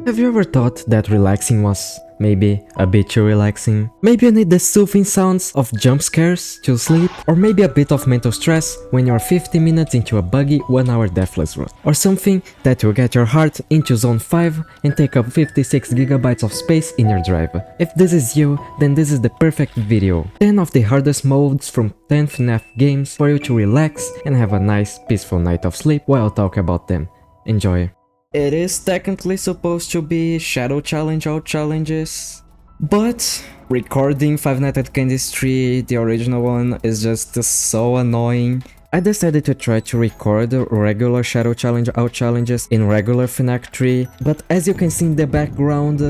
Have you ever thought that relaxing was maybe a bit too relaxing? Maybe you need the soothing sounds of jump scares to sleep, or maybe a bit of mental stress when you're 50 minutes into a buggy 1-hour deathless run, or something that will get your heart into zone 5 and take up 56 gigabytes of space in your drive. If this is you, then this is the perfect video. 10 of the hardest modes from 10 FNAF games for you to relax and have a nice peaceful night of sleep while I talk about them. Enjoy. It is technically supposed to be Shadow Challenge all challenges, but recording Five Nights at Candy's 3, the original one, is just so annoying. I decided to try to record regular Shadow Challenge out challenges in regular FNAF 3, but as you can see in the background,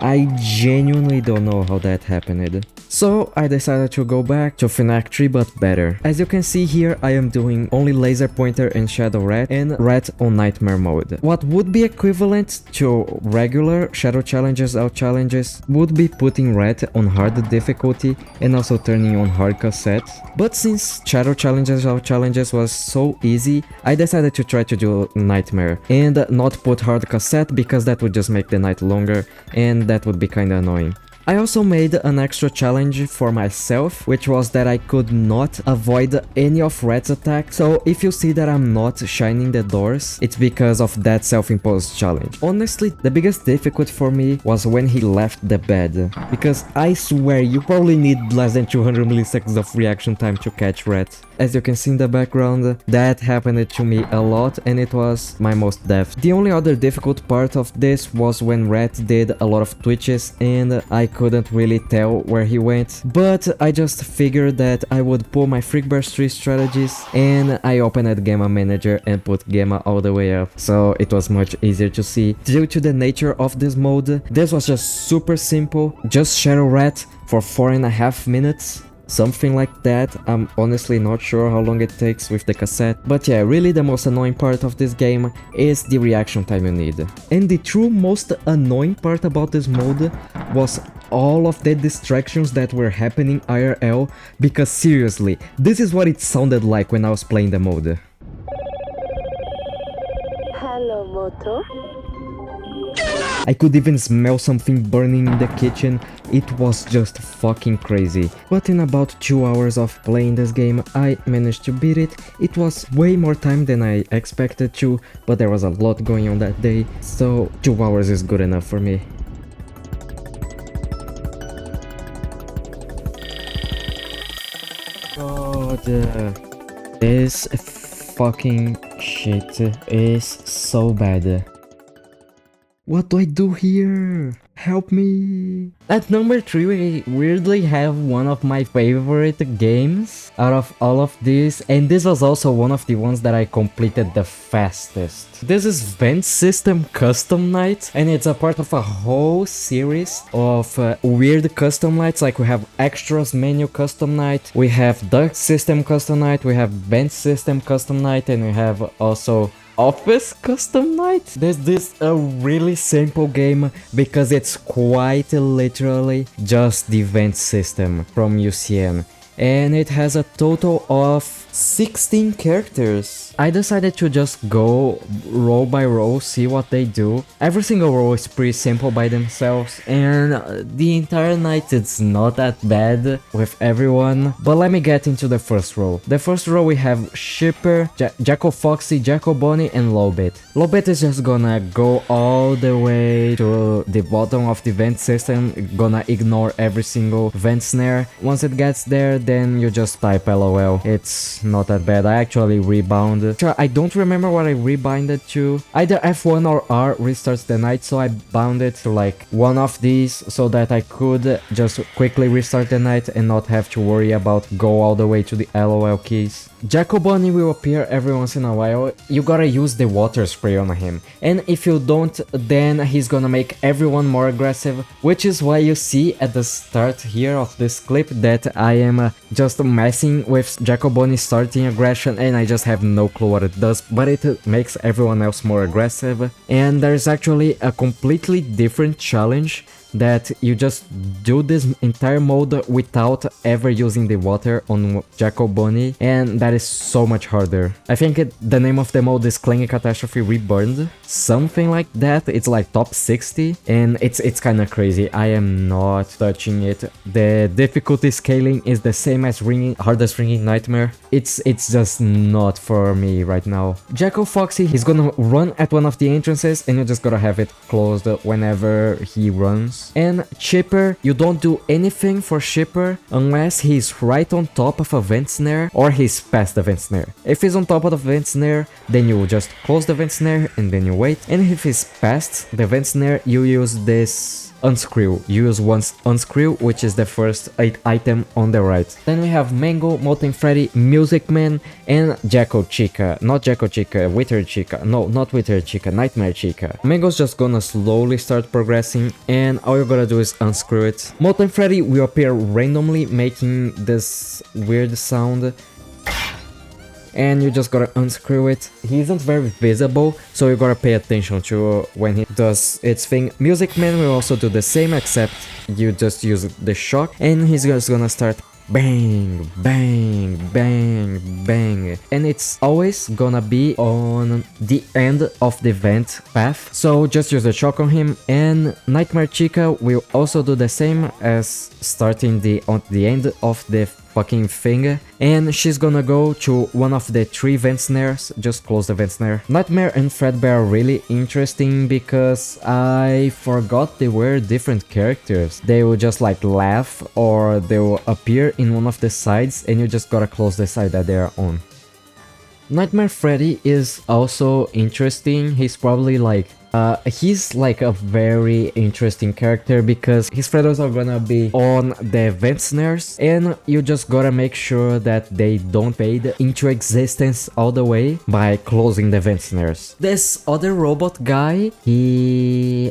I genuinely don't know how that happened. So I decided to go back to FNAF 3 but better. As you can see here, I am doing only Laser Pointer and Shadow Rat and Rat on Nightmare mode. What would be equivalent to regular Shadow Challenges out challenges would be putting Rat on hard difficulty and also turning on hard cassette. But since Shadow Challenges out challenges was so easy, I decided to try to do Nightmare and not put hard cassette because that would just make the night longer and that would be kinda annoying. I also made an extra challenge for myself, which was that I could not avoid any of Rat's attacks, so if you see that I'm not shining the doors, it's because of that self-imposed challenge. Honestly, the biggest difficulty for me was when he left the bed, because I swear you probably need less than 200 milliseconds of reaction time to catch Rat. As you can see in the background, that happened to me a lot and it was my most death. The only other difficult part of this was when Rat did a lot of twitches and I couldn't really tell where he went, but I just figured that I would pull my Freak Burst 3 strategies and I opened Gamma Manager and put Gamma all the way up, so it was much easier to see. Due to the nature of this mode, this was just super simple, just Shadow Rat for 4.5 minutes. Something like that. I'm honestly not sure how long it takes with the cassette, but yeah, really the most annoying part of this game is the reaction time you need. And the true most annoying part about this mode was all of the distractions that were happening IRL, because seriously, this is what it sounded like when I was playing the mode. Hello, Moto. I could even smell something burning in the kitchen. It was just fucking crazy. But in about 2 hours of playing this game, I managed to beat it. It was way more time than I expected to, but there was a lot going on that day, so 2 hours is good enough for me. God, this fucking shit is so bad. What do I do here? Help me! At number 3, we weirdly have one of my favorite games out of all of these, and this was also one of the ones that I completed the fastest. This is Vent System Custom Night, and it's a part of a whole series of weird custom nights. Like we have Extras Menu Custom Night, we have Duct System Custom Night, we have Vent System Custom Night, and we have also Office Custom Night. This is a really simple game because it's quite literally just the vent system from UCN, and it has a total of 16 characters. I decided to just go row by row, see what they do. Every single row is pretty simple by themselves, and the entire night it's not that bad with everyone. But let me get into the first row. The first row we have Shipper, Jacko Foxy, Jacko Bonnie, and Lowbit. Lowbit is just gonna go all the way to the bottom of the vent system, gonna ignore every single vent snare. Once it gets there, then you just type LOL. It's not that bad. I actually rebound. Sure, I don't remember what I rebounded to. Either F1 or R restarts the night, so I bounded to like one of these so that I could just quickly restart the night and not have to worry about go all the way to the LOL keys. Jacko Bunny will appear every once in a while. You gotta use the water spray on him, and if you don't, then he's gonna make everyone more aggressive, which is why you see at the start here of this clip that I am just messing with Jacko Bunny starting aggression and I just have no clue what it does, but it makes everyone else more aggressive. And there's actually a completely different challenge that you just do this entire mode without ever using the water on Jackal Bunny, and that is so much harder. I think the name of the mode is Clanging Catastrophe Reburned, something like that. It's like top 60, and it's kind of crazy. I am not touching it. The difficulty scaling is the same as hardest ringing nightmare. It's just not for me right now. Jackal Foxy, he's gonna run at one of the entrances, and you just gotta have it closed whenever he runs. And Chipper, you don't do anything for Chipper unless he's right on top of a vent snare or he's past the vent snare. If he's on top of the vent snare, then you just close the vent snare and then you wait. And if he's past the vent snare, you use this unscrew. You use one unscrew, which is the first item on the right. Then we have Mango, Molten Freddy, Music Man, and Jackal Chica. Not Jackal Chica, Withered Chica. No, not Withered Chica, Nightmare Chica. Mango's just gonna slowly start progressing, and all you gotta do is unscrew it. Molten Freddy will appear randomly, making this weird sound, and you just gotta unscrew it. He isn't very visible, so you gotta pay attention to when he does its thing. Music Man will also do the same, except you just use the shock, and he's just gonna start bang, bang, bang, bang. And it's always gonna be on the end of the vent path, so just use the shock on him. And Nightmare Chica will also do the same as starting on the end of the fucking thing, and she's gonna go to one of the 3 vent snares. Just close the vent snare. Nightmare and Fredbear are really interesting because I forgot they were different characters. They will just like laugh or they will appear in one of the sides, and you just gotta close the side that they are on. Nightmare Freddy is also interesting. He's probably like he's like a very interesting character because his Freddos are gonna be on the vent snares, and you just gotta make sure that they don't fade into existence all the way by closing the vent snares. This other robot guy,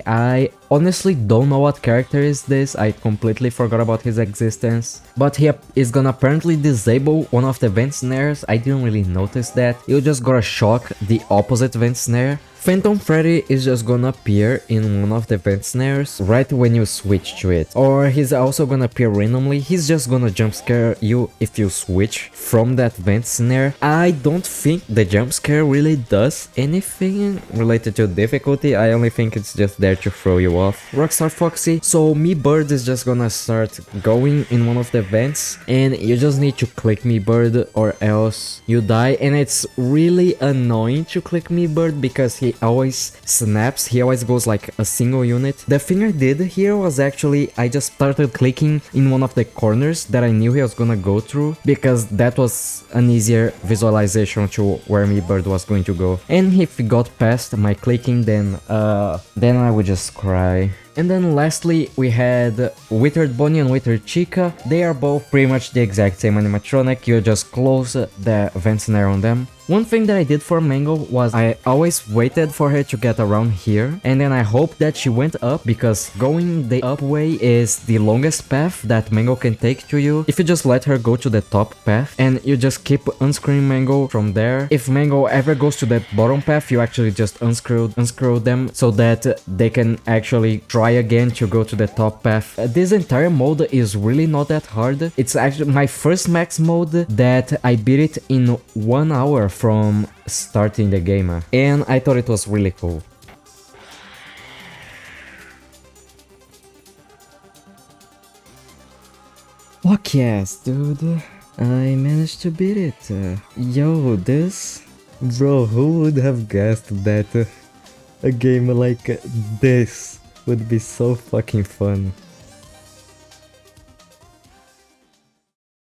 I honestly don't know what character is this. I completely forgot about his existence, but he is gonna apparently disable one of the vent snares. I didn't really notice that. You just gotta shock the opposite vent snare. Phantom Freddy is just gonna appear in one of the vent snares right when you switch to it. Or he's also gonna appear randomly. He's just gonna jump scare you if you switch from that vent snare. I don't think the jump scare really does anything related to difficulty. I only think it's just there to throw you off. Rockstar Foxy. So Me Bird is just gonna start going in one of the vents, and you just need to click Me Bird or else you die. And it's really annoying to click Me Bird because he always snaps. He always goes like a single unit. The thing I did here was actually I just started clicking in one of the corners that I knew he was gonna go through, because that was an easier visualization to where Me Bird was going to go. And if he got past my clicking, then I would just cry. And then lastly, we had Withered Bunny and Withered Chica. They are both pretty much the exact same animatronic. You just close the vent snare on them. One thing that I did for Mango was I always waited for her to get around here, and then I hoped that she went up, because going the up way is the longest path that Mango can take to you. If you just let her go to the top path and you just keep unscrewing Mango from there, if Mango ever goes to that bottom path, you actually just unscrew them so that they can actually try again to go to the top path. This entire mode is really not that hard. It's actually my first max mode that I beat it in 1 hour from starting the game, and I thought it was really cool. Fuck yes, dude. I managed to beat it. Yo, this... Bro, who would have guessed that a game like this would be so fucking fun?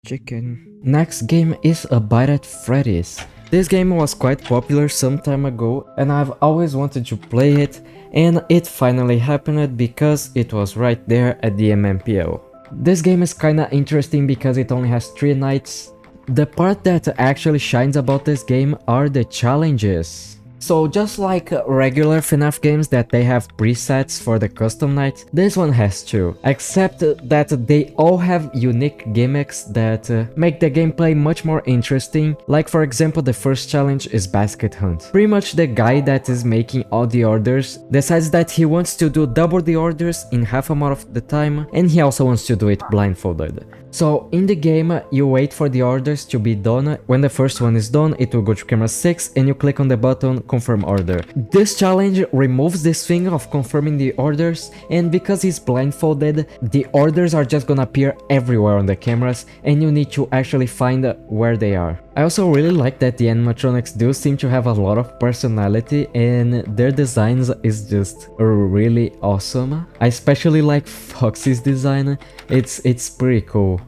Chicken. Next game is A Bite at Freddy's. This game was quite popular some time ago, and I've always wanted to play it, and it finally happened because it was right there at the MMPO. This game is kinda interesting because it only has 3 nights. The part that actually shines about this game are the challenges. So just like regular FNAF games that they have presets for the custom night, this one has too, except that they all have unique gimmicks that make the gameplay much more interesting. Like for example, the first challenge is basket hunt. Pretty much the guy that is making all the orders decides that he wants to do double the orders in half amount of the time, and he also wants to do it blindfolded. So in the game, you wait for the orders to be done. When the first one is done, it will go to camera 6 and you click on the button confirm order. This challenge removes this thing of confirming the orders, and because he's blindfolded, the orders are just gonna appear everywhere on the cameras and you need to actually find where they are. I also really like that the animatronics do seem to have a lot of personality and their designs is just really awesome. I especially like Foxy's design, it's pretty cool.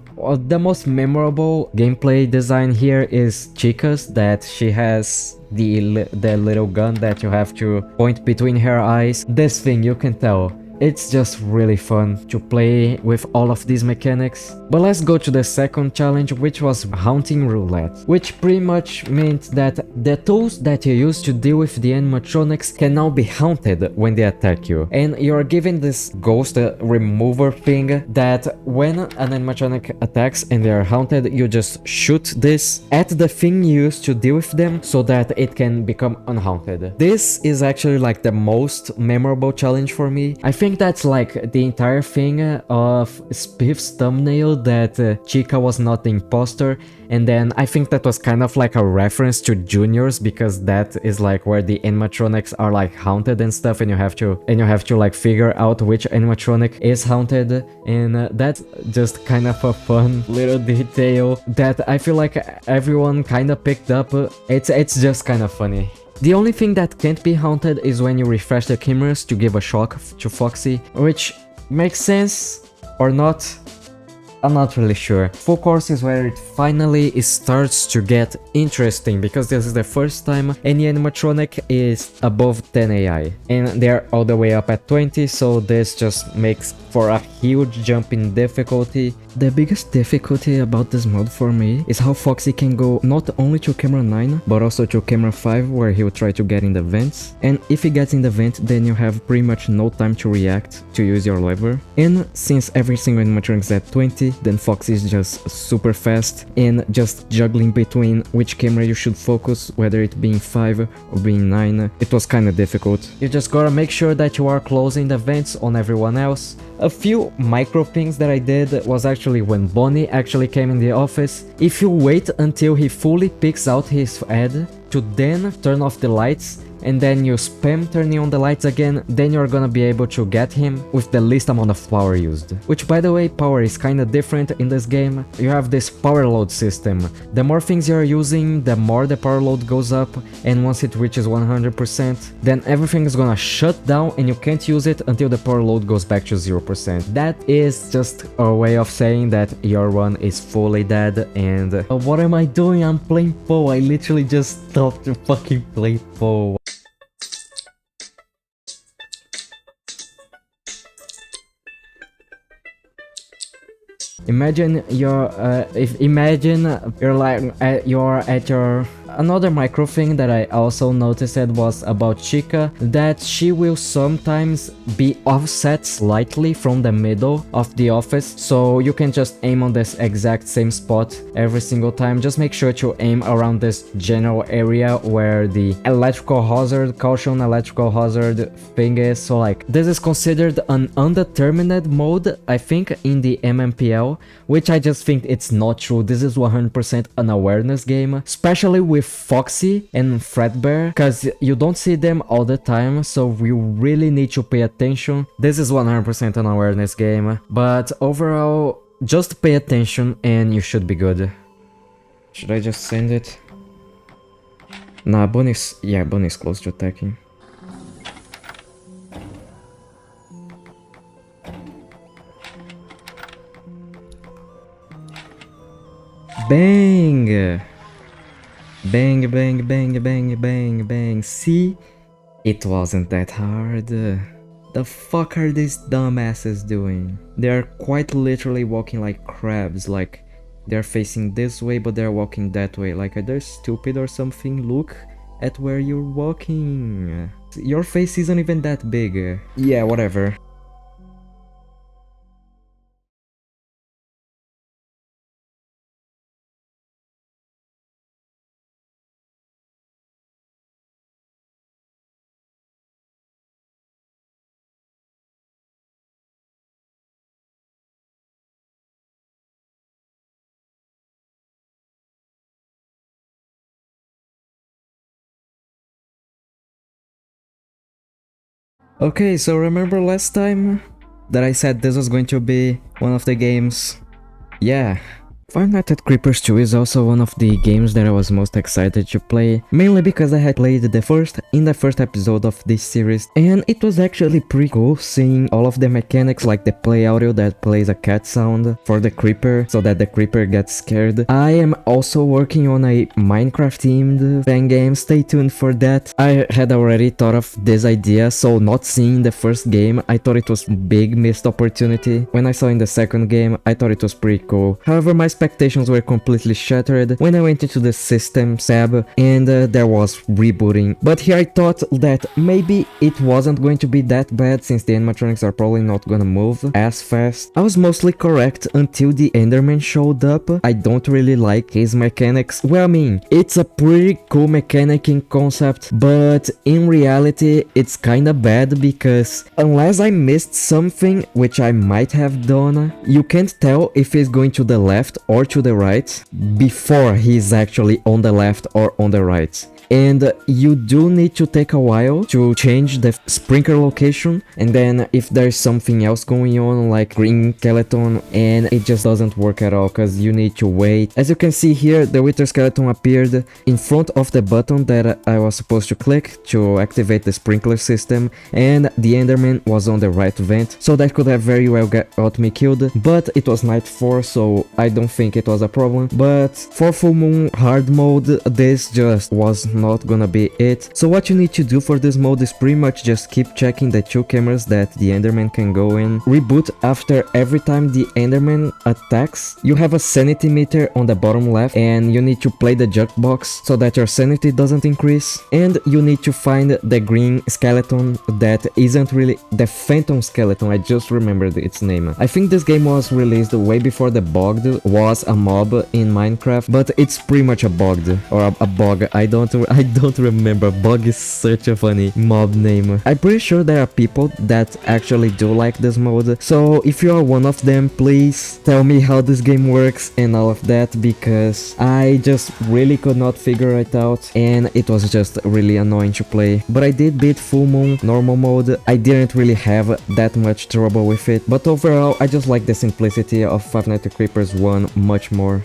The most memorable gameplay design here is Chica's, that she has the little gun that you have to point between her eyes. This thing, you can tell. It's just really fun to play with all of these mechanics. But let's go to the second challenge, which was Haunting Roulette, which pretty much meant that the tools that you use to deal with the animatronics can now be haunted when they attack you. And you're given this ghost remover thing that when an animatronic attacks and they are haunted, you just shoot this at the thing you use to deal with them so that it can become unhaunted. This is actually like the most memorable challenge for me. I think that's like the entire thing of Spiff's thumbnail, that Chica was not the imposter, and then I think that was kind of like a reference to Juniors, because that is like where the animatronics are like haunted and stuff, and you have to like figure out which animatronic is haunted, and that's just kind of a fun little detail that I feel like everyone kind of picked up. It's just kind of funny. The only thing that can't be haunted is when you refresh the cameras to give a shock to Foxy, which makes sense or not, I'm not really sure. Full course is where it finally starts to get interesting, because this is the first time any animatronic is above 10 AI, and they're all the way up at 20, so this just makes for a huge jump in difficulty. The biggest difficulty about this mode for me is how Foxy can go not only to camera 9 but also to camera 5, where he will try to get in the vents, and if he gets in the vent then you have pretty much no time to react to use your lever. And since every single animatronic is at 20, then Foxy is just super fast and just juggling between which camera you should focus, whether it being 5 or being 9. It was kinda difficult. You just gotta make sure that you are closing the vents on everyone else. A few micro things that I did was actually when Bonnie actually came in the office. If you wait until he fully picks out his head to then turn off the lights, and then you spam turning on the lights again, then you're gonna be able to get him with the least amount of power used. Which, by the way, power is kinda different in this game. You have this power load system. The more things you're using, the more the power load goes up, and once it reaches 100%, then everything is gonna shut down and you can't use it until the power load goes back to 0%. That is just a way of saying that your run is fully dead. And what am I doing? I'm playing Poe. I literally just stopped to fucking play Poe. Imagine you're at your another micro thing that I also noticed was about Chica, that she will sometimes be offset slightly from the middle of the office, so you can just aim on this exact same spot every single time. Just make sure to aim around this general area where the electrical hazard, caution electrical hazard thing is. So like this is considered an undetermined mode, I think, in the MMPL, which I just think it's not true. This is 100% an awareness game, especially with Foxy and Fredbear, because you don't see them all the time, so you really need to pay attention. This is 100% an awareness game, but overall, just pay attention and you should be good. Should I just send it? Nah, Bonnie's close to attacking. Bang! Bang, bang, bang, bang, bang, bang. See? It wasn't that hard. The fuck are these dumbasses doing? They're quite literally walking like crabs, like they're facing this way but they're walking that way. Like, are they stupid or something? Look, at where you're walking. Your face isn't even that big. Yeah, whatever. Okay, so remember last time that I said this was going to be one of the games? Yeah. Five Nights at Creepers 2 is also one of the games that I was most excited to play, mainly because I had played the first episode of this series, and it was actually pretty cool seeing all of the mechanics, like the play audio that plays a cat sound for the creeper so that the creeper gets scared. I am also working on a Minecraft themed fan game, stay tuned for that. I had already thought of this idea, so not seeing the first game, I thought it was big missed opportunity. When I saw in the second game, I thought it was pretty cool. However, my expectations were completely shattered when I went into the system tab and there was rebooting. But here I thought that maybe it wasn't going to be that bad since the animatronics are probably not gonna move as fast. I was mostly correct until the Enderman showed up. I don't really like his mechanics. Well, I mean, it's a pretty cool mechanic in concept, but in reality it's kinda bad because unless I missed something, which I might have done, you can't tell if he's going to the left or to the right before he's actually on the left or on the right. And you do need to take a while to change the sprinkler location, and then if there's something else going on like green skeleton, and it just doesn't work at all because you need to wait. As you can see here, the wither skeleton appeared in front of the button that I was supposed to click to activate the sprinkler system, and the enderman was on the right vent, so that could have very well got me killed, but it was night 4, so I don't think it was a problem. But for full moon hard mode, this just was not gonna be it. So what you need to do for this mode is pretty much just keep checking the 2 cameras that the enderman can go in. Reboot after every time the enderman attacks. You have a sanity meter on the bottom left, and you need to play the jukebox so that your sanity doesn't increase. And you need to find the green skeleton that isn't really the phantom skeleton. I just remembered its name. I think this game was released way before the Bogged was a mob in Minecraft, but it's pretty much a Bogged or a bog. I don't remember. Bog is such a funny mob name. I'm pretty sure there are people that actually do like this mode, so if you are one of them, please tell me how this game works and all of that, because I just really could not figure it out and it was just really annoying to play. But I did beat full moon normal mode. I didn't really have that much trouble with it, but overall I just like the simplicity of Five Nights at Creepers 1 much more.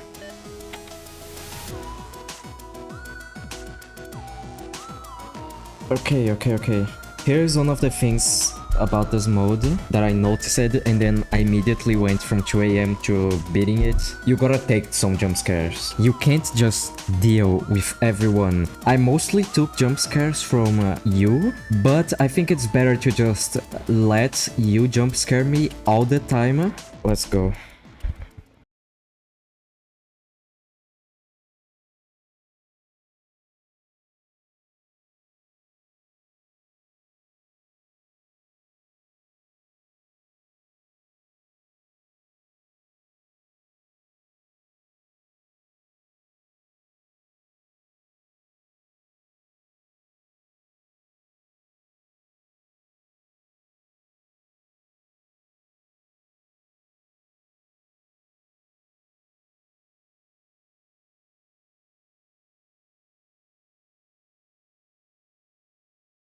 Okay. Here's one of the things about this mode that I noticed, and then I immediately went from 2 AM to beating it. You gotta take some jump scares. You can't just deal with everyone. I mostly took jump scares from you, but I think it's better to just let you jump scare me all the time. Let's go.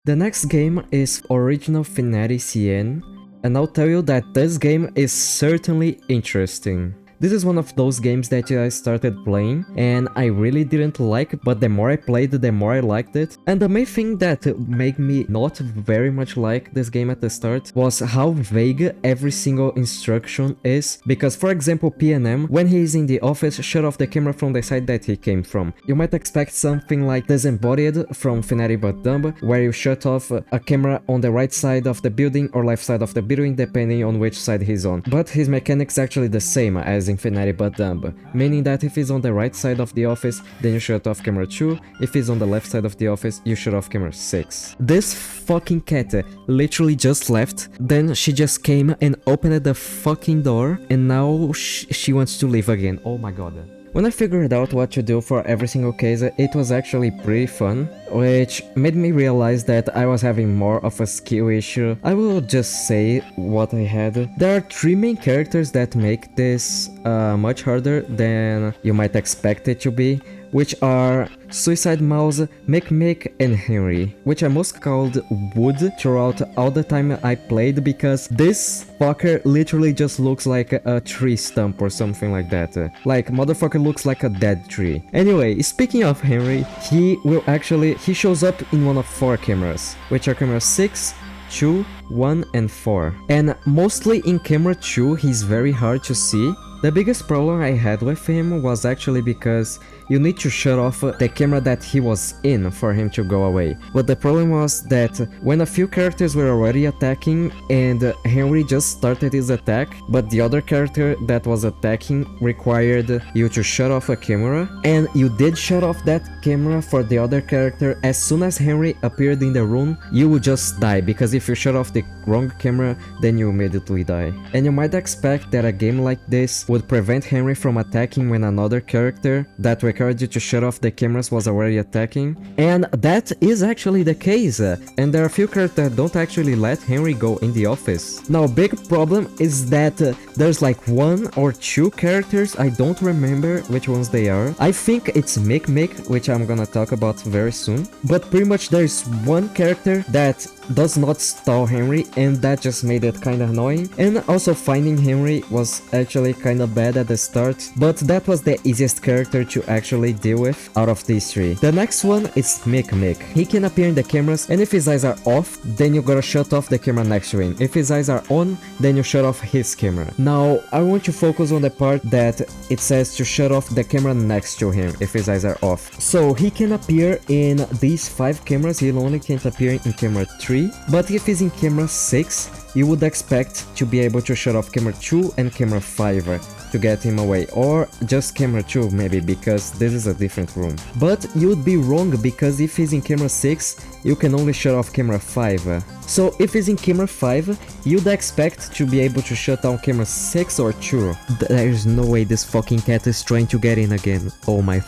The next game is original FNAS, and I'll tell you that this game is certainly interesting. This is one of those games that I started playing and I really didn't like, but the more I played, the more I liked it. And the main thing that made me not very much like this game at the start was how vague every single instruction is. Because for example, PNM, when he is in the office, shut off the camera from the side that he came from. You might expect something like Disembodied from FNAF But Dumb, where you shut off a camera on the right side of the building or left side of the building, depending on which side he's on. But his mechanics actually the same, as is infinity but dumb, meaning that if he's on the right side of the office, then you shut off camera 2, if he's on the left side of the office, you shut off camera 6. This fucking cat literally just left, then she just came and opened the fucking door, and now she wants to leave again. Oh my god. When I figured out what to do for every single case, it was actually pretty fun, which made me realize that I was having more of a skill issue. I will just say what I had. There are 3 main characters that make this much harder than you might expect it to be, which are Suicide Mouse, Mick, and Henry, which I most called Wood throughout all the time I played because this fucker literally just looks like a tree stump or something like that. Like, motherfucker looks like a dead tree. Anyway, speaking of Henry, he shows up in one of 4 cameras, which are camera 6, 2, 1, and 4. And mostly in camera 2, he's very hard to see. The biggest problem I had with him was actually because you need to shut off the camera that he was in for him to go away. But the problem was that when a few characters were already attacking and Henry just started his attack, but the other character that was attacking required you to shut off a camera, and you did shut off that camera for the other character, as soon as Henry appeared in the room, you would just die, because if you shut off the wrong camera, then you immediately die. And you might expect that a game like this would prevent Henry from attacking when another character that required you to shut off the cameras was already attacking, and that is actually the case, and there are a few characters that don't actually let Henry go in the office. Now, big problem is that there's like 1 or 2 characters, I don't remember which ones they are. I think it's Mick, which I'm gonna talk about very soon, but pretty much there's 1 character that does not stall Henry, and that just made it kinda annoying. And also finding Henry was actually kinda bad at the start, but that was the easiest character to actually deal with out of these 3. The next one is Mick. He can appear in the cameras, and if his eyes are off, then you gotta shut off the camera next to him. If his eyes are on, then you shut off his camera. Now, I want to focus on the part that it says to shut off the camera next to him if his eyes are off. So he can appear in these 5 cameras, he only can't appear in camera 3. But if he's in camera 6, you would expect to be able to shut off camera 2 and camera 5 to get him away, or just camera 2 maybe, because this is a different room. But you would be wrong, because if he's in camera 6, you can only shut off camera 5. So if he's in camera 5, you'd expect to be able to shut down camera 6 or 2. There's no way this fucking cat is trying to get in again. Oh my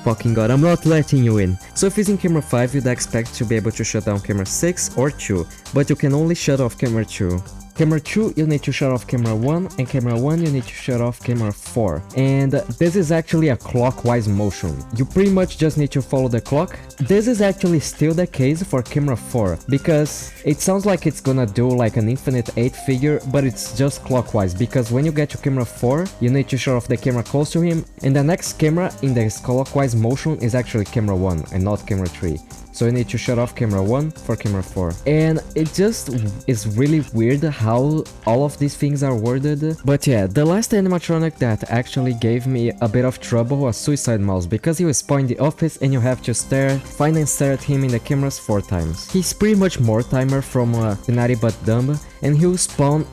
fucking god, I'm not letting you in. So if he's in camera 5, you'd expect to be able to shut down camera 6 or 2, but you can only shut off camera 2. Camera 2, you need to shut off camera 1, and camera 1, you need to shut off camera 4. And this is actually a clockwise motion. You pretty much just need to follow the clock. This is actually still the case for camera 4, because it sounds like it's gonna do like an infinite 8 figure, but it's just clockwise, because when you get to camera 4, you need to shut off the camera close to him, and the next camera in this clockwise motion is actually camera 1 and not camera 3. So you need to shut off camera 1 for camera 4. And it just is really weird how all of these things are worded. But yeah, the last animatronic that actually gave me a bit of trouble was Suicide Mouse, because he will spawn in the office and you have to find and stare at him in the cameras 4 times. He's pretty much more timer from Finati but Dumb, and he'll spawn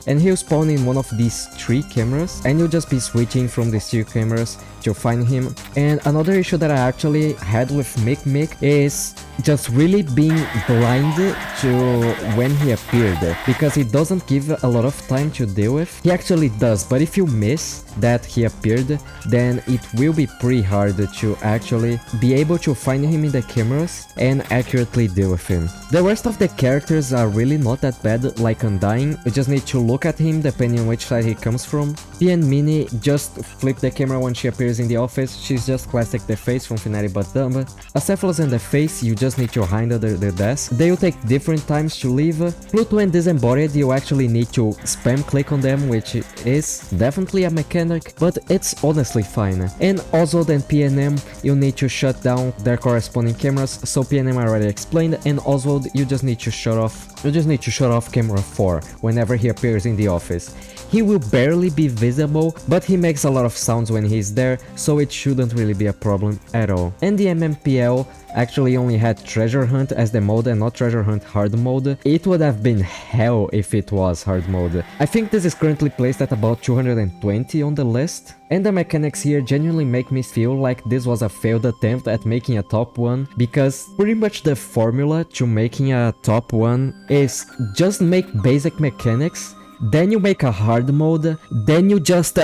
in one of these 3 cameras, and you'll just be switching from these 2 cameras to find him. And another issue that I actually had with Mick is just really being blind to when he appeared, because he doesn't give a lot of time to deal with. He actually does, but if you miss that he appeared, then it will be pretty hard to actually be able to find him in the cameras and accurately deal with him. The rest of the characters are really not that bad, like Undying. You just need to look at him depending on which side he comes from. P and Minnie just flip the camera when she appears in the office. She's just classic the face from Finati but Dumb. Acephalus and the face, you just need to hide under the desk. They will take different times to leave. Pluto and Disembodied, you actually need to spam click on them, which is definitely a mechanic, but it's honestly fine. And Oswald and PNM, you need to shut down their corresponding cameras. So PNM I already explained, and Oswald, you just need to shut off camera 4 whenever he appears in the office. He will barely be visible, but he makes a lot of sounds when he's there, so it shouldn't really be a problem at all. And the MMPL, actually only had treasure hunt as the mode and not treasure hunt hard mode, it would have been hell if it was hard mode. I think this is currently placed at about 220 on the list, and the mechanics here genuinely make me feel like this was a failed attempt at making a top 1, because pretty much the formula to making a top 1 is just make basic mechanics, then you make a hard mode, then you just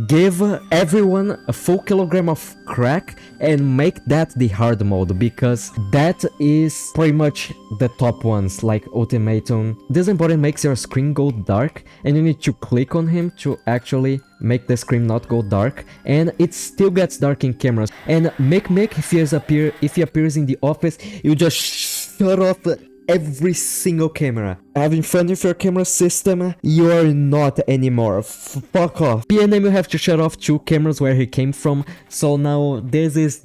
give everyone a full kilogram of crack and make that the hard mode, because that is pretty much the top ones, like Ultimatum. This important makes your screen go dark and you need to click on him to actually make the screen not go dark, and it still gets dark in cameras. And Mick, if he appears in the office, you just shut off every single camera. Having fun with your camera system, you are not anymore. Fuck off. PNM, you have to shut off 2 cameras where he came from, so now this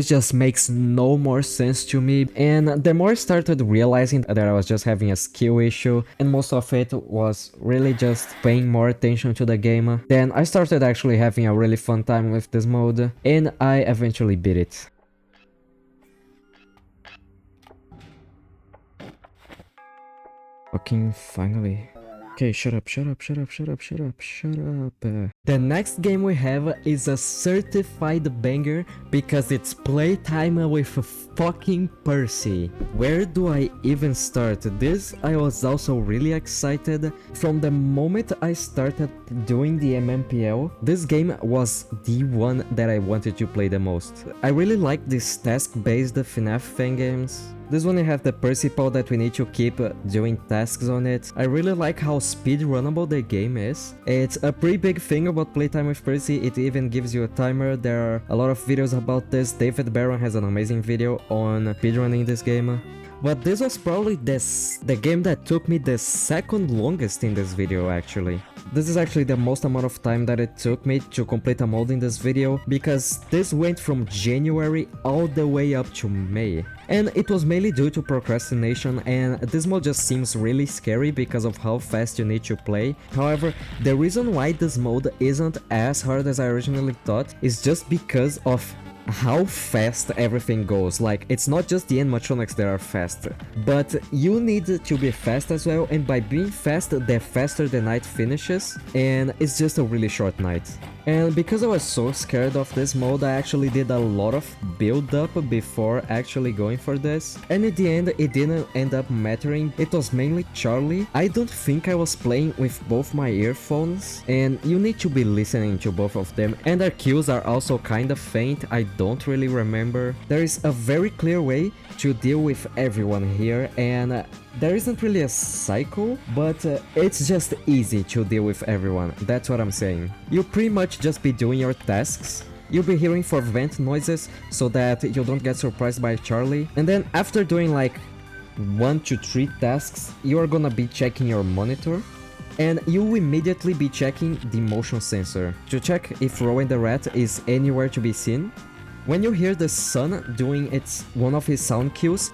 just makes no more sense to me. And the more I started realizing that I was just having a skill issue, and most of it was really just paying more attention to the game, then I started actually having a really fun time with this mode, and I eventually beat it. Fucking finally. Okay, shut up. The next game we have is a certified banger because it's playtime with fucking Percy. Where do I even start? This I was also really excited. From the moment I started doing the MMPL, this game was the one that I wanted to play the most. I really like these task-based FNAF fan games. This one you have the Percy pole that we need to keep doing tasks on it. I really like how speedrunnable the game is. It's a pretty big thing about playtime with Percy. It even gives you a timer. There are a lot of videos about this. David Barron has an amazing video on speedrunning this game. But this was probably the game that took me the second longest in this video actually. This is actually the most amount of time that it took me to complete a mode in this video, because this went from January all the way up to May. And it was mainly due to procrastination, and this mode just seems really scary because of how fast you need to play. However, the reason why this mode isn't as hard as I originally thought is just because of how fast everything goes. Like, it's not just the animatronics that are fast, but you need to be fast as well, and by being fast, the faster the night finishes, and it's just a really short night. And because I was so scared of this mode, I actually did a lot of build up before actually going for this, and in the end it didn't end up mattering. It was mainly Charlie. I don't think I was playing with both my earphones, and you need to be listening to both of them, and their cues are also kind of faint. I don't really remember. There is a very clear way to deal with everyone here, and there isn't really a cycle, but it's just easy to deal with everyone. That's what I'm saying. You'll pretty much just be doing your tasks. You'll be hearing for vent noises so that you don't get surprised by Charlie. And then after doing like 1 to 3 tasks, you are gonna be checking your monitor. And you'll immediately be checking the motion sensor to check if Rowan the rat is anywhere to be seen. When you hear the sun doing one of his sound cues,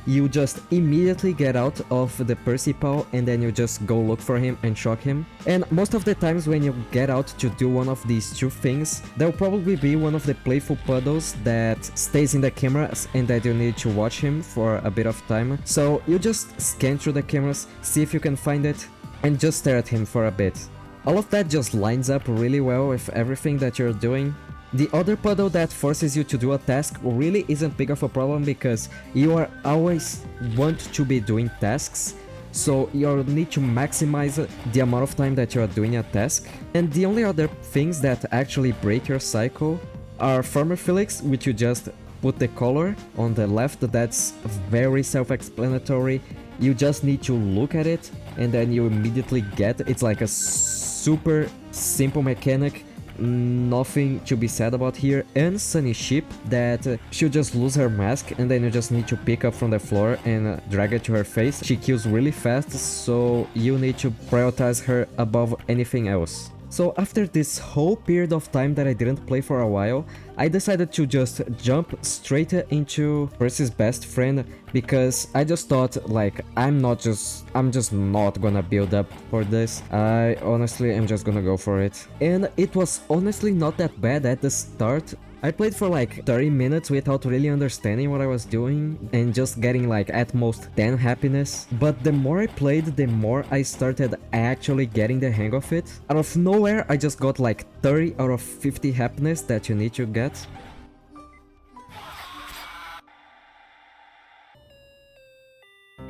you just immediately get out of the Percy pile, and then you just go look for him and shock him. And most of the times when you get out to do one of these 2 things, there'll probably be one of the playful puddles that stays in the cameras and that you need to watch him for a bit of time. So you just scan through the cameras, see if you can find it, and just stare at him for a bit. All of that just lines up really well with everything that you're doing. The other puddle that forces you to do a task really isn't big of a problem because you are always want to be doing tasks, so you need to maximize the amount of time that you are doing a task. And the only other things that actually break your cycle are Farmer Felix, which you just put the color on the left. That's very self-explanatory. You just need to look at it and then you immediately get it. It's like a super simple mechanic. Nothing to be said about here. And Sunny Sheep, that she'll just lose her mask and then you just need to pick up from the floor and drag it to her face. She kills really fast, so you need to prioritize her above anything else. So after this whole period of time that I didn't play for a while, I decided to just jump straight into Percy's best friend because I just thought like I'm just not gonna build up for this. I honestly am just gonna go for it. And it was honestly not that bad at the start. I played for like 30 minutes without really understanding what I was doing and just getting like at most 10 happiness. But the more I played, the more I started actually getting the hang of it. Out of nowhere, I just got like 30 out of 50 happiness that you need to get.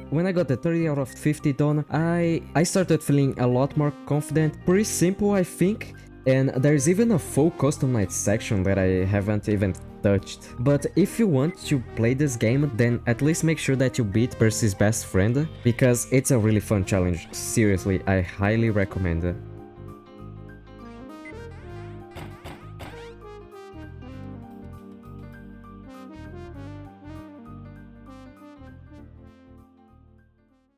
When I got the 30 out of 50 done, I started feeling a lot more confident. Pretty simple, I think. And there's even a full custom night section that I haven't even touched. But if you want to play this game, then at least make sure that you beat Percy's best friend, because it's a really fun challenge. Seriously, I highly recommend it.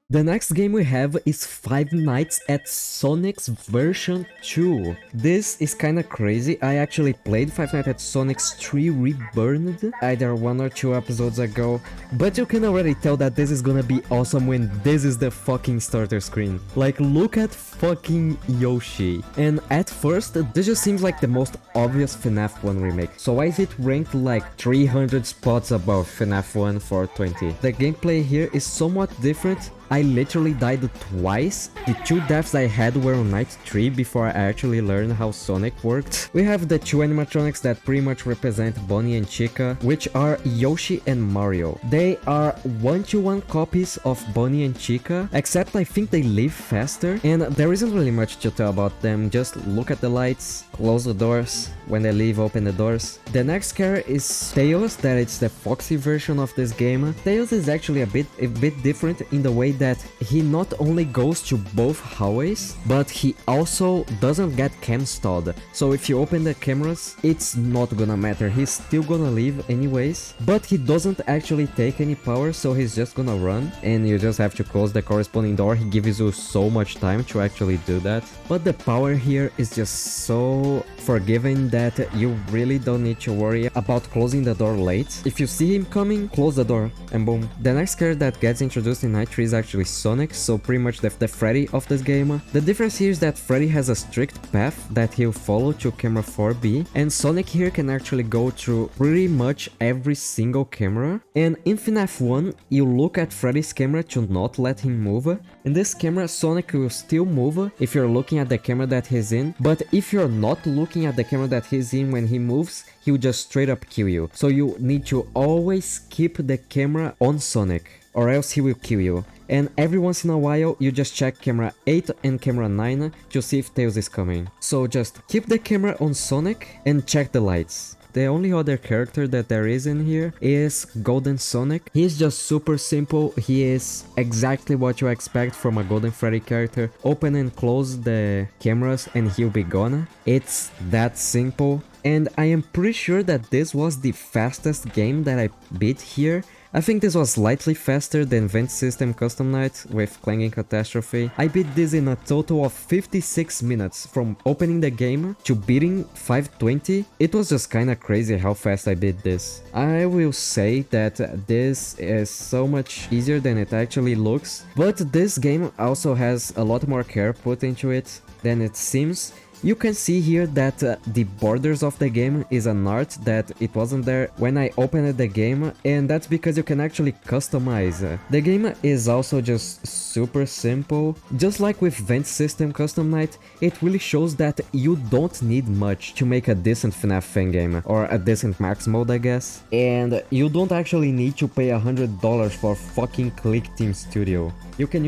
The next game we have is Five Nights at Sonic's version 2. This is kinda crazy. I actually played Five Nights at Sonic's 3 Reburned either 1 or 2 episodes ago, but you can already tell that this is gonna be awesome when this is the fucking starter screen. Like, look at fucking Yoshi. And at first, this just seems like the most obvious FNAF 1 remake. So why is it ranked like 300 spots above FNAF 1 420? The gameplay here is somewhat different. I literally died twice. The 2 deaths I had were on night 3 before I actually learned how Sonic worked. We have the 2 animatronics that pretty much represent Bonnie and Chica, which are Yoshi and Mario. They are 1-to-1 copies of Bonnie and Chica, except I think they live faster, and there isn't really much to tell about them. Just look at the lights, close the doors, when they leave, open the doors. The next character is Tails, that it's the Foxy version of this game. Tails is actually a bit different in the way that he not only goes to both hallways, but he also doesn't get cam stalled. So if you open the cameras, it's not gonna matter, he's still gonna leave anyways, but he doesn't actually take any power, so he's just gonna run, and you just have to close the corresponding door. He gives you so much time to actually do that. But the power here is just so forgiving that you really don't need to worry about closing the door late. If you see him coming, close the door, and boom. The next character that gets introduced in Night 3 is actually Sonic, so pretty much the Freddy of this game. The difference here is that Freddy has a strict path that he'll follow to camera 4B, and Sonic here can actually go through pretty much every single camera. And in FNAF 1, you look at Freddy's camera to not let him move. In this camera, Sonic will still move if you're looking at the camera that he's in, but if you're not looking at the camera that he's in when he moves, he'll just straight up kill you. So you need to always keep the camera on Sonic, or else he will kill you. And every once in a while, you just check camera 8 and camera 9 to see if Tails is coming. So just keep the camera on Sonic and check the lights. The only other character that there is in here is Golden Sonic. He's just super simple. He is exactly what you expect from a Golden Freddy character. Open and close the cameras and he'll be gone. It's that simple. And I am pretty sure that this was the fastest game that I beat here. I think this was slightly faster than Vent System Custom Night with Clanging Catastrophe. I beat this in a total of 56 minutes from opening the game to beating 520. It was just kinda crazy how fast I beat this. I will say that this is so much easier than it actually looks, but this game also has a lot more care put into it than it seems. You can see here that the borders of the game is an art that it wasn't there when I opened the game, and that's because you can actually customize. The game is also just super simple. Just like with Vent System Custom Night, it really shows that you don't need much to make a decent FNAF fan game, or a decent Max Mode, I guess. And you don't actually need to pay $100 for fucking Click Team Studio. You can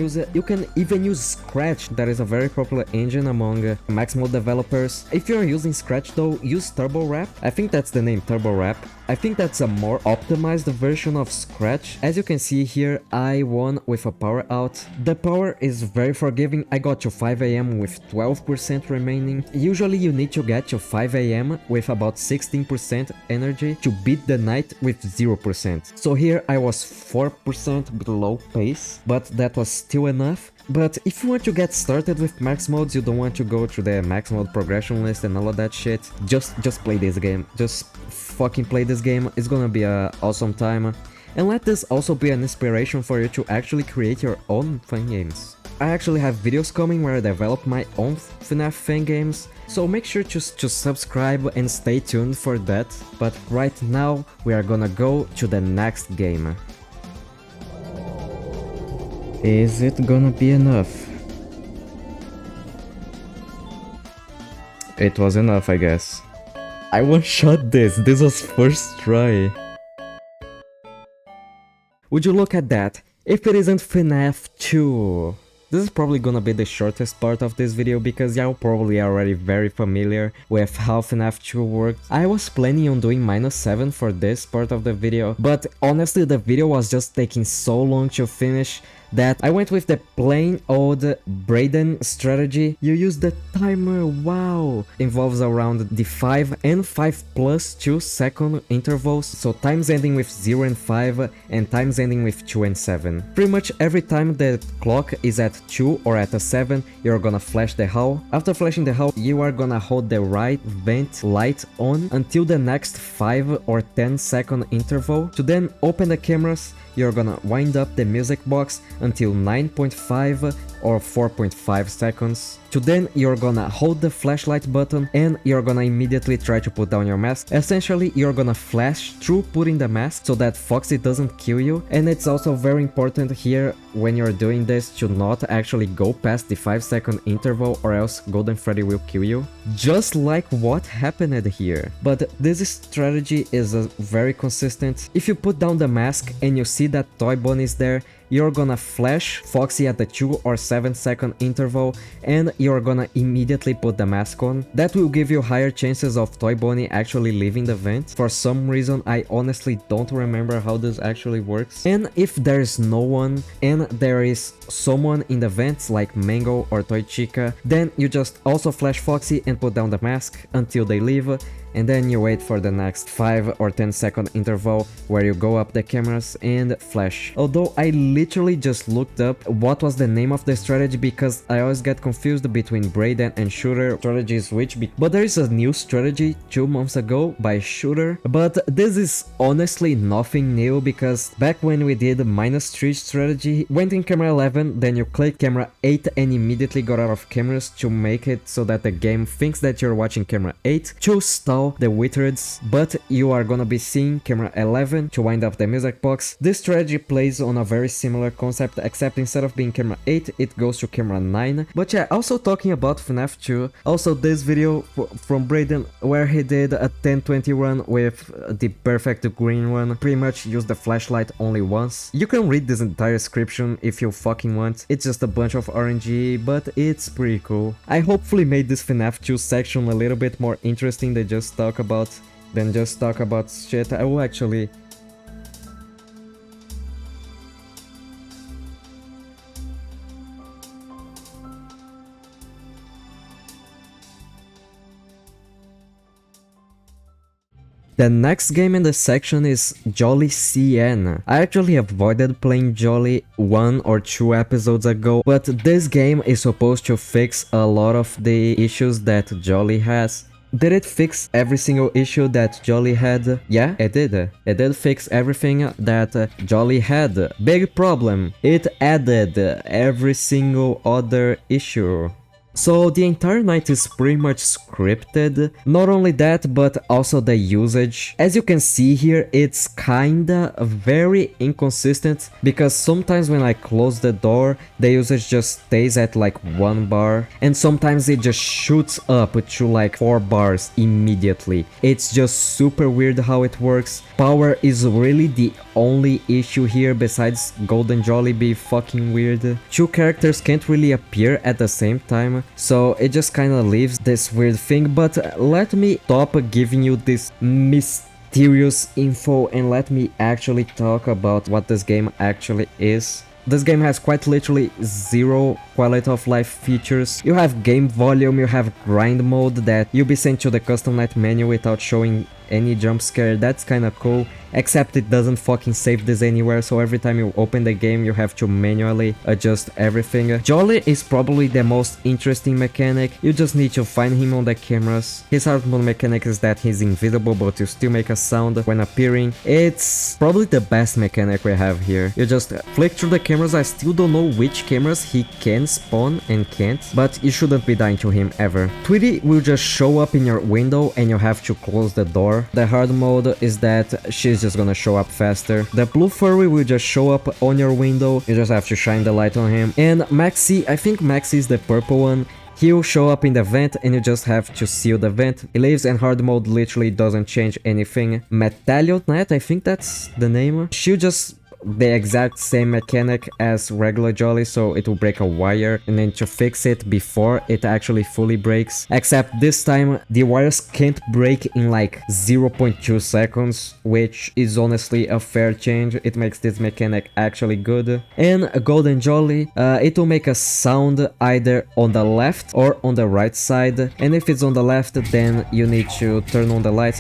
even use Scratch, that is a very popular engine among Max Mode developers. If you're using Scratch though, use Turbo Wrap. I think that's the name, Turbo Wrap. I think that's a more optimized version of Scratch. As you can see here, I won with a power out. The power is very forgiving. I got to 5 AM with 12% remaining. Usually you need to get to 5 AM with about 16% energy to beat the night with 0%. So here I was 4% below pace, but that was still enough. But if you want to get started with max modes, you don't want to go through the max mode progression list and all of that shit, just play this game. Just fucking play this game. It's gonna be a awesome time. And let this also be an inspiration for you to actually create your own fun games. I actually have videos coming where I develop my own FNAF fan games, so make sure to subscribe and stay tuned for that. But right now we are gonna go to the next game. Is it gonna be enough? It was enough, I guess. I one-shot this. This was first try. Would you look at that? If it isn't FNAF 2. This is probably gonna be the shortest part of this video because y'all probably already very familiar with how FNAF 2 works. I was planning on doing -7 for this part of the video, but honestly the video was just taking so long to finish that I went with the plain old Braden strategy. You use the timer, wow! Involves around the 5 and 5 plus 2 second intervals, so times ending with 0 and 5 and times ending with 2 and 7. Pretty much every time the clock is at 2 or at a 7, you're gonna flash the hull. After flashing the hull, you are gonna hold the right vent light on until the next 5 or 10 second interval. To then open the cameras, you're gonna wind up the music box until 9.5 or 4.5 seconds. To then you're gonna hold the flashlight button and you're gonna immediately try to put down your mask. Essentially you're gonna flash through putting the mask so that Foxy doesn't kill you, and it's also very important here when you're doing this to not actually go past the 5-second interval or else Golden Freddy will kill you. Just like what happened here. But this strategy is very consistent. If you put down the mask and you see that Toy Bunny is there, you're gonna flash Foxy at the 2 or 7-second interval and you're gonna immediately put the mask on. That will give you higher chances of Toy Bunny actually leaving the vent. For some reason I honestly don't remember how this actually works. And if there is no one and there is someone in the vents like Mango or Toy Chica, then you just also flash Foxy and put down the mask until they leave. And then you wait for the next 5 or 10 second interval where you go up the cameras and flash. Although I literally just looked up what was the name of the strategy because I always get confused between Braden and Shooter strategies but there is a new strategy 2 months ago by Shooter, but this is honestly nothing new because back when we did -3 strategy, went in camera 11, then you click camera 8 and immediately got out of cameras to make it so that the game thinks that you're watching camera 8 to stall the wizards, but you are gonna be seeing camera 11 to wind up the music box. This strategy plays on a very similar concept, except instead of being camera 8, it goes to camera 9. But yeah, also talking about FNAF 2, also this video from Braden where he did a 10-20 run with the perfect green one, pretty much used the flashlight only once. You can read this entire description if you fucking want, it's just a bunch of RNG, but it's pretty cool. I hopefully made this FNAF 2 section a little bit more interesting than just talk about shit. I will actually The next game in the section is Jolly CN. I actually avoided playing Jolly 1 or 2 episodes ago, but this game is supposed to fix a lot of the issues that Jolly has. Did it fix every single issue that Jolly had? Yeah, it did. It did fix everything that Jolly had. Big problem, it added every single other issue. So the entire night is pretty much scripted. Not only that, but also the usage. As you can see here, it's kinda very inconsistent because sometimes when I close the door, the usage just stays at like 1 bar, and sometimes it just shoots up to like 4 bars immediately. It's just super weird how it works. Power is really the only issue here besides Golden Jolly be fucking weird. 2 characters can't really appear at the same time, so it just kinda leaves this weird thing, but let me stop giving you this mysterious info and let me actually talk about what this game actually is. This game has quite literally zero quality of life features. You have game volume, you have grind mode that you'll be sent to the custom night menu without showing any jump scare. That's kinda cool, except it doesn't fucking save this anywhere, so every time you open the game you have to manually adjust everything. Jolly is probably the most interesting mechanic. You just need to find him on the cameras. His hard mode mechanic is that he's invisible but you still make a sound when appearing. It's probably the best mechanic we have here. You just flick through the cameras. I still don't know which cameras he can spawn and can't, but you shouldn't be dying to him ever. Tweety will just show up in your window and you have to close the door. The hard mode is that she's just gonna show up faster. The blue furry will just show up on your window. You just have to shine the light on him. And Maxi, I think Maxi is the purple one. He'll show up in the vent and you just have to seal the vent. He lives and hard mode literally doesn't change anything. Metallic Knight, I think that's the name. She'll just the exact same mechanic as regular Jolly, so it will break a wire and then to fix it before it actually fully breaks, except this time the wires can't break in like 0.2 seconds, which is honestly a fair change. It makes this mechanic actually good. And a Golden Jolly, it will make a sound either on the left or on the right side, and if it's on the left then you need to turn on the lights,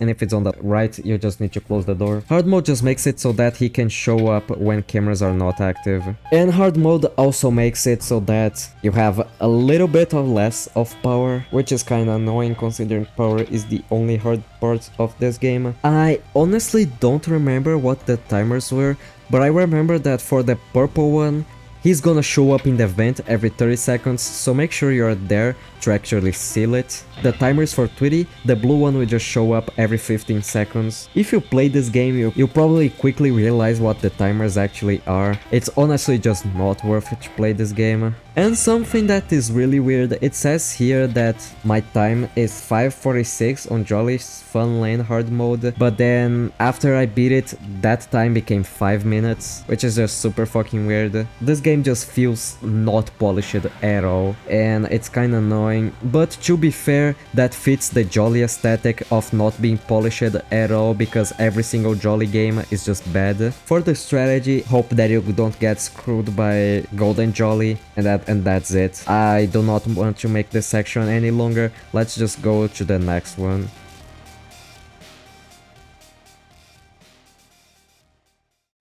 and if it's on the right, you just need to close the door. Hard mode just makes it so that he can show up when cameras are not active. And hard mode also makes it so that you have a little bit of less of power, which is kinda annoying considering power is the only hard part of this game. I honestly don't remember what the timers were, but I remember that for the purple one, he's gonna show up in the vent every 30 seconds, so make sure you're there to actually seal it. The timers for Tweety, the blue one will just show up every 15 seconds. If you play this game, you'll probably quickly realize what the timers actually are. It's honestly just not worth it to play this game. And something that is really weird, it says here that my time is 5:46 on Jolly's Fun Lane hard mode, but then after I beat it, that time became 5 minutes, which is just super fucking weird. This game just feels not polished at all, and it's kinda annoying, but to be fair, that fits the Jolly aesthetic of not being polished at all, because every single Jolly game is just bad. For the strategy, hope that you don't get screwed by Golden Jolly, and that's it. I do not want to make this section any longer. Let's just go to the next one.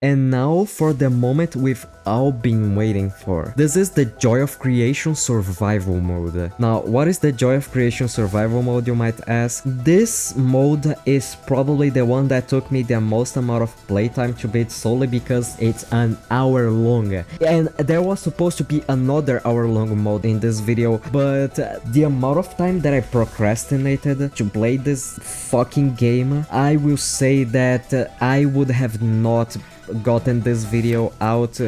And now for the moment we've all been waiting for. This is the Joy of Creation Survival Mode. Now, what is the Joy of Creation Survival Mode, you might ask? This mode is probably the one that took me the most amount of playtime to beat, solely because it's an hour long. And there was supposed to be another hour long mode in this video, but the amount of time that I procrastinated to play this fucking game, I will say that I would have not gotten this video out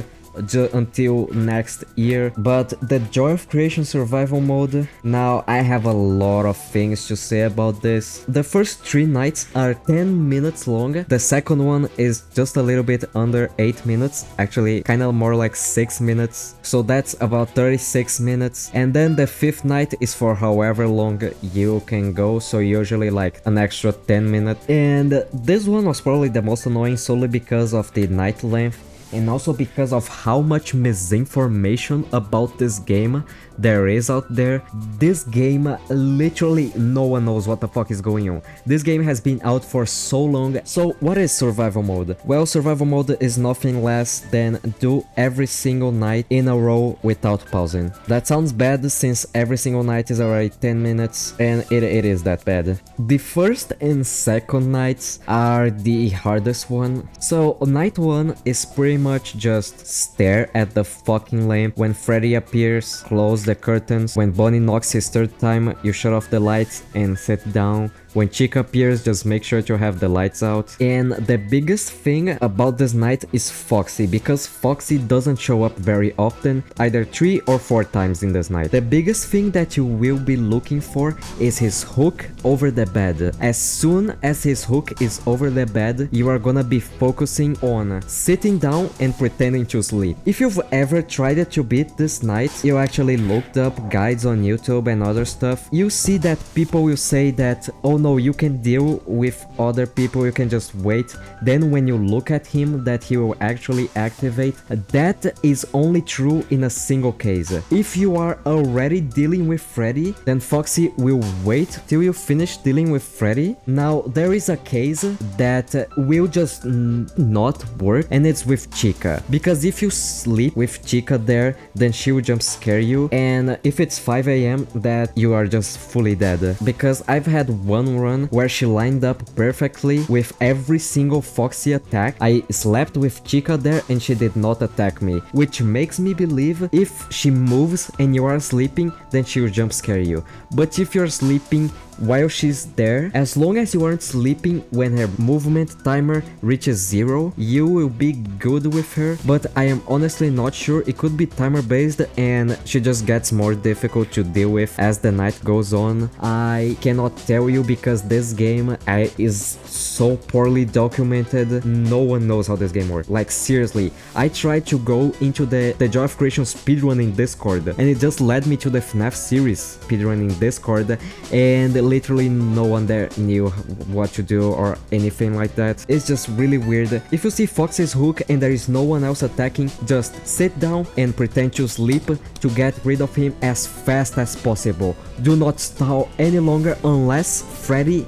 until next year. But the Joy of Creation Survival Mode, now I have a lot of things to say about this. The first 3 nights are 10 minutes long, the second one is just a little bit under 8 minutes, actually kinda more like 6 minutes, so that's about 36 minutes, and then the 5th night is for however long you can go, so usually like an extra 10 minutes. And this one was probably the most annoying, solely because of the night length, and also because of how much misinformation about this game there is out there. This game, literally no one knows what the fuck is going on. This game has been out for so long. So what is survival mode? Well, survival mode is nothing less than do every single night in a row without pausing. That sounds bad since every single night is already 10 minutes, and it is that bad. The first and second nights are the hardest one. So night 1 is pretty much just stare at the fucking lamp. When Freddy appears, close the curtains. When Bonnie knocks his 3rd time, you shut off the lights and sit down. When Chica appears, just make sure to have the lights out. And the biggest thing about this night is Foxy, because Foxy doesn't show up very often, either 3 or 4 times in this night. The biggest thing that you will be looking for is his hook over the bed. As soon as his hook is over the bed, you are gonna be focusing on sitting down and pretending to sleep. If you've ever tried to beat this night, you actually looked up guides on YouTube and other stuff, you see that people will say that, oh know, you can deal with other people, you can just wait. Then when you look at him, that he will actually activate. That is only true in a single case. If you are already dealing with Freddy, then Foxy will wait till you finish dealing with Freddy. Now, there is a case that will just not work, and it's with Chica. Because if you sleep with Chica there, then she will jump scare you, and if it's 5 AM, that you are just fully dead. Because I've had one run where she lined up perfectly with every single Foxy attack. I slept with Chica there and she did not attack me, which makes me believe if she moves and you are sleeping, then she will jump scare you. But if you're sleeping while she's there, as long as you aren't sleeping when her movement timer reaches 0, you will be good with her. But I am honestly not sure. It could be timer based and she just gets more difficult to deal with as the night goes on. I cannot tell you because this game is so poorly documented. No one knows how this game works. Like seriously, I tried to go into the Joy of Creation speedrunning Discord and it just led me to the FNAF series speedrunning Discord, and literally no one there knew what to do or anything like that. It's just really weird. If you see Foxy's hook and there is no one else attacking, just sit down and pretend to sleep to get rid of him as fast as possible. Do not stall any longer unless Freddy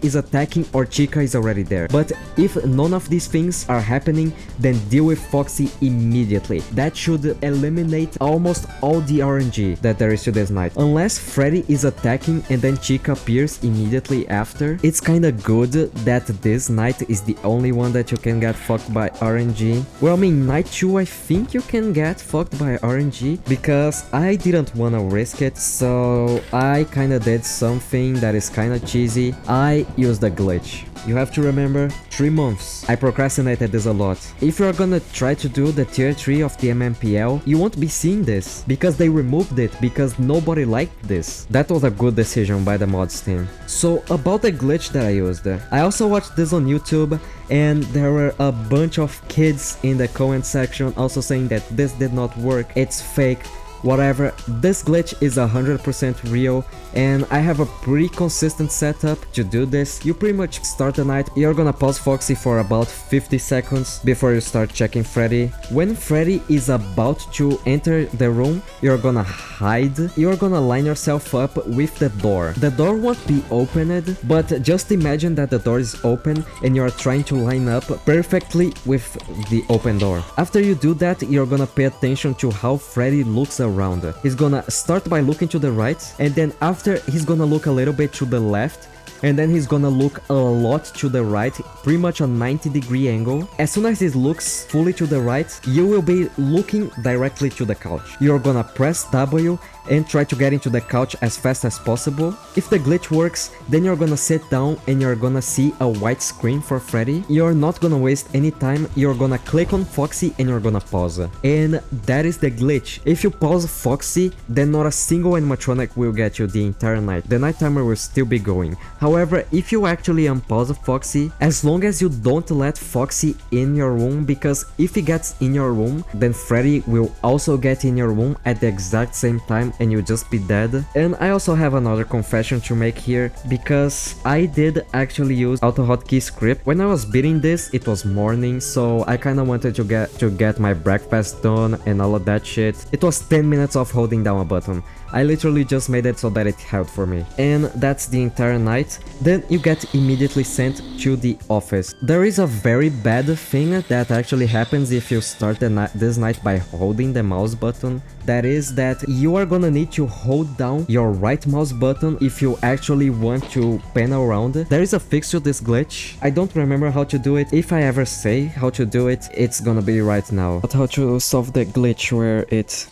is attacking or Chica is already there. But if none of these things are happening, then deal with Foxy immediately. That should eliminate almost all the RNG that there is to this night. Unless Freddy is attacking and then Chica appears immediately after, it's kinda good that this night is the only one that you can get fucked by RNG. Well, I mean, night 2 I think you can get fucked by RNG because I didn't wanna risk it, so I kinda did something that is kinda cheesy. I used a glitch. You have to remember, 3 months. I procrastinated this a lot. If you're gonna try to do the tier 3 of the MMPL, you won't be seeing this because they removed it because nobody liked this. That was a good decision by the mods team. So about the glitch that I used, I also watched this on YouTube and there were a bunch of kids in the comment section also saying that this did not work, it's fake. Whatever, this glitch is 100% real and I have a pretty consistent setup to do this. You pretty much start the night, you're gonna pause Foxy for about 50 seconds before you start checking Freddy. When Freddy is about to enter the room, you're gonna hide. You're gonna line yourself up with the door. The door won't be opened, but just imagine that the door is open and you're trying to line up perfectly with the open door. After you do that, you're gonna pay attention to how Freddy looks around. He's gonna start by looking to the right, and then after he's gonna look a little bit to the left, and then he's gonna look a lot to the right, pretty much a 90-degree angle. As soon as he looks fully to the right, you will be looking directly to the couch. You're gonna press W and try to get into the couch as fast as possible. If the glitch works, then you're gonna sit down and you're gonna see a white screen for Freddy. You're not gonna waste any time, you're gonna click on Foxy and you're gonna pause. And that is the glitch. If you pause Foxy, then not a single animatronic will get you the entire night. The night timer will still be going. However, if you actually unpause Foxy, as long as you don't let Foxy in your room, because if he gets in your room, then Freddy will also get in your room at the exact same time and you'll just be dead. And I also have another confession to make here, because I did actually use auto hotkey script. When I was beating this, it was morning, so I kinda wanted to get my breakfast done and all of that shit. It was 10 minutes of holding down a button. I literally just made it so that it helped for me. And that's the entire night. Then you get immediately sent to the office. There is a very bad thing that actually happens if you start this night by holding the mouse button. That is that you are gonna need to hold down your right mouse button if you actually want to pan around. There is a fix to this glitch. I don't remember how to do it. If I ever say how to do it, it's gonna be right now. But how to solve the glitch where it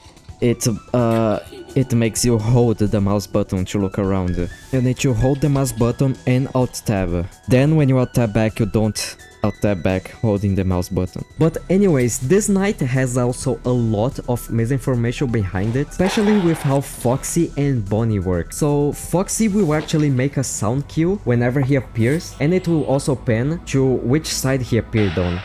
makes you hold the mouse button to look around. You need to hold the mouse button and alt tab. Then when you alt tab back, you don't alt tab back holding the mouse button. But anyways, this night has also a lot of misinformation behind it, especially with how Foxy and Bonnie work. So Foxy will actually make a sound cue whenever he appears, and it will also pan to which side he appeared on.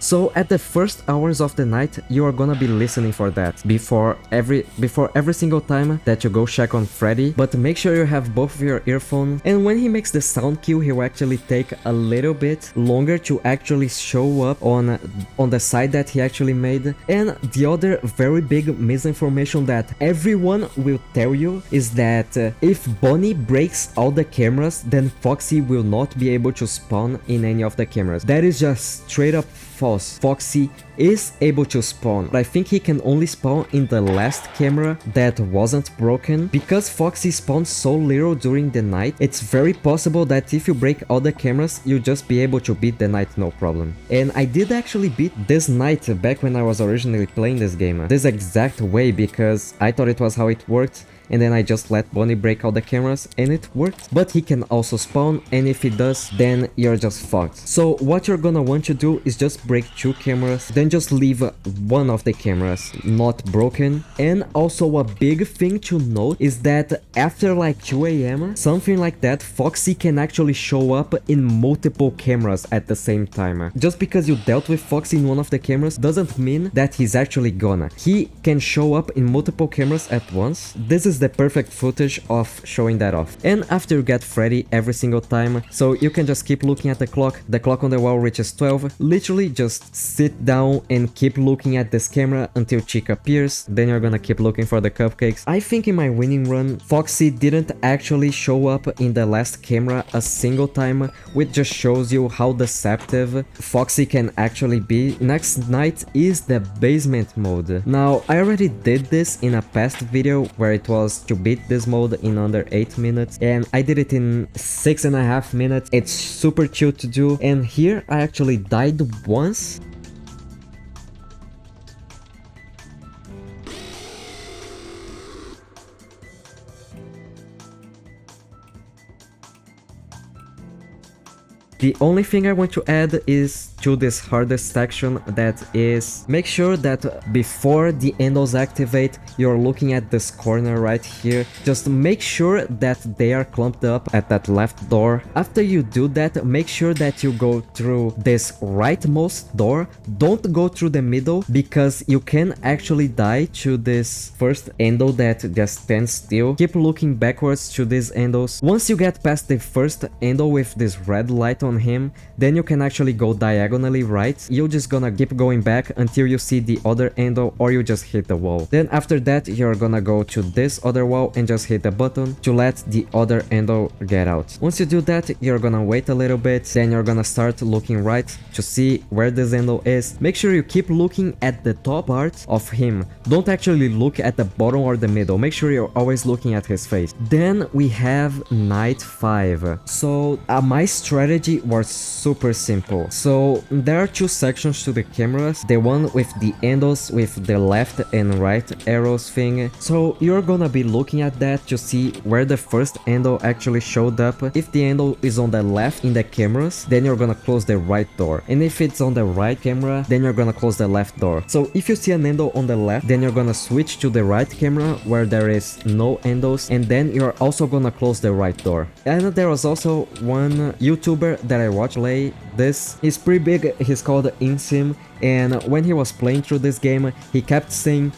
So at the first hours of the night, you are gonna be listening for that before every single time that you go check on Freddy, but make sure you have both of your earphones, and when he makes the sound cue, he will actually take a little bit longer to actually show up on the side that he actually made. And the other very big misinformation that everyone will tell you is that if Bonnie breaks all the cameras, then Foxy will not be able to spawn in any of the cameras. That is just straight up false. Foxy is able to spawn, but I think he can only spawn in the last camera that wasn't broken. Because Foxy spawns so little during the night, it's very possible that if you break all the cameras, you'll just be able to beat the night no problem. And I did actually beat this night back when I was originally playing this game, this exact way, because I thought it was how it worked. And then I just let Bonnie break all the cameras and it worked. But he can also spawn, and if he does, then you're just fucked. So what you're gonna want to do is just break 2 cameras, then just leave one of the cameras not broken. And also a big thing to note is that after like 2 AM, something like that, Foxy can actually show up in multiple cameras at the same time. Just because you dealt with Foxy in one of the cameras doesn't mean that he's actually gonna. He can show up in multiple cameras at once. This is the perfect footage of showing that off. And after you get Freddy every single time, so you can just keep looking at the clock on the wall reaches 12, literally just sit down and keep looking at this camera until Chica appears, then you're gonna keep looking for the cupcakes. I think in my winning run, Foxy didn't actually show up in the last camera a single time, which just shows you how deceptive Foxy can actually be. Next night is the basement mode. Now, I already did this in a past video where it was to beat this mode in under 8 minutes, and I did it in 6.5 minutes. It's super chill to do, and here I actually died once. The only thing I want to add is to this hardest section, that is, make sure that before the handles activate, you're looking at this corner right here. Just make sure that they are clumped up at that left door. After you do that, make sure that you go through this rightmost door. Don't go through the middle, because you can actually die to this first handle that just stands still. Keep looking backwards to these handles. Once you get past the first handle with this red light on him, then you can actually go diagonally right. You're just gonna keep going back until you see the other handle, or you just hit the wall. Then after that, you're gonna go to this other wall and just hit the button to let the other handle get out. Once you do that, you're gonna wait a little bit, then you're gonna start looking right to see where this handle is. Make sure you keep looking at the top part of him. Don't actually look at the bottom or the middle. Make sure you're always looking at his face. Then we have night 5. So my strategy was super simple. So there are 2 sections to the cameras, the one with the handles with the left and right arrows thing. So you're gonna be looking at that to see where the first handle actually showed up. If the handle is on the left in the cameras, then you're gonna close the right door, and if it's on the right camera, then you're gonna close the left door. So if you see an handle on the left, then you're gonna switch to the right camera where there is no handles, and then you're also gonna close the right door. And there was also one YouTuber that I watched play this. He's pretty big, he's called Insim, and when he was playing through this game, he kept saying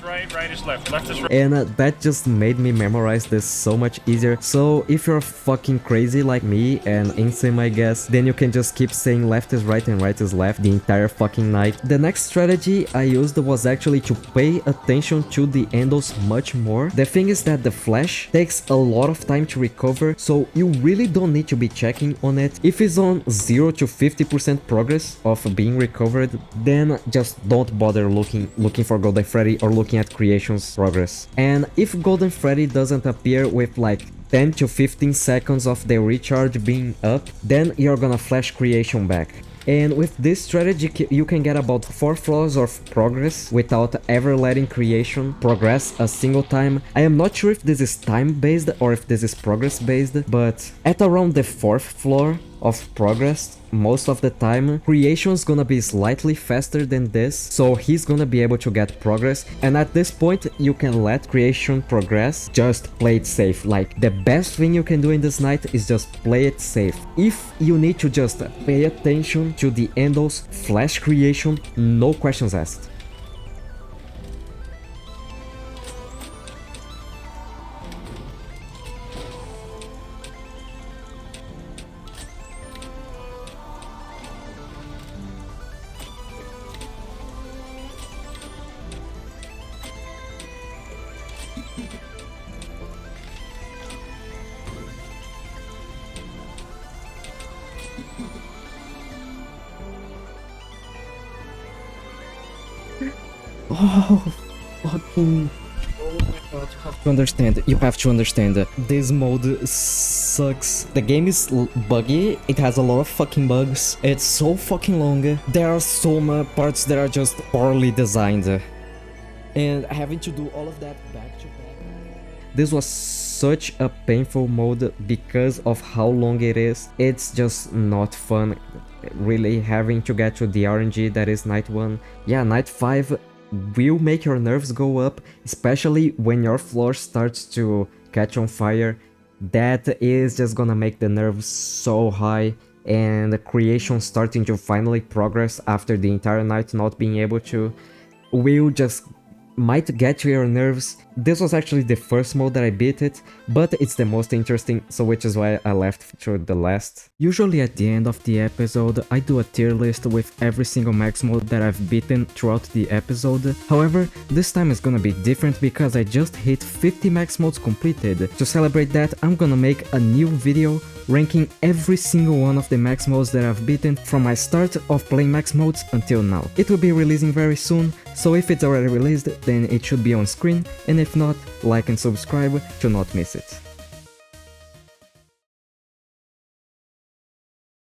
right, right is left, left is right. And that just made me memorize this so much easier. So if you're fucking crazy like me and Insim, I guess, then you can just keep saying left is right and right is left the entire fucking night. The next strategy I used was actually to pay attention to the handles much more. The thing is that the flash takes a lot of time to recover, so you really don't need to be checking on it. If it's on 0 to 50% progress of being recovered, then just don't bother looking for Golden Freddy or looking at creation's progress. And if Golden Freddy doesn't appear with like 10 to 15 seconds of the recharge being up, then you're gonna flash creation back. And with this strategy, you can get about 4 floors of progress without ever letting creation progress a single time. I am not sure if this is time based or if this is progress based, but at around the 4th floor of progress, most of the time, creation's gonna be slightly faster than this, so he's gonna be able to get progress, and at this point you can let creation progress, just play it safe. Like, the best thing you can do in this night is just play it safe. If you need to just pay attention to the handles, flash creation, no questions asked. Oh, fucking... Oh my god, you have to understand, this mode sucks. The game is buggy, it has a lot of fucking bugs, it's so fucking long, there are some parts that are just poorly designed. And having to do all of that back to back... This was such a painful mode because of how long it is. It's just not fun, really having to get to the RNG that is night 1. Yeah, night 5 will make your nerves go up, especially when your floor starts to catch on fire. That is just gonna make the nerves so high, and the creation starting to finally progress after the entire night not being able to will just might get to your nerves. This was actually the first mode that I beat it, but it's the most interesting, so which is why I left to the last. Usually at the end of the episode, I do a tier list with every single max mode that I've beaten throughout the episode. However, this time is gonna be different because I just hit 50 max modes completed. To celebrate that, I'm gonna make a new video ranking every single one of the max modes that I've beaten from my start of playing max modes until now. It will be releasing very soon, so if it's already released, then it should be on screen, and if not, like and subscribe to not miss it.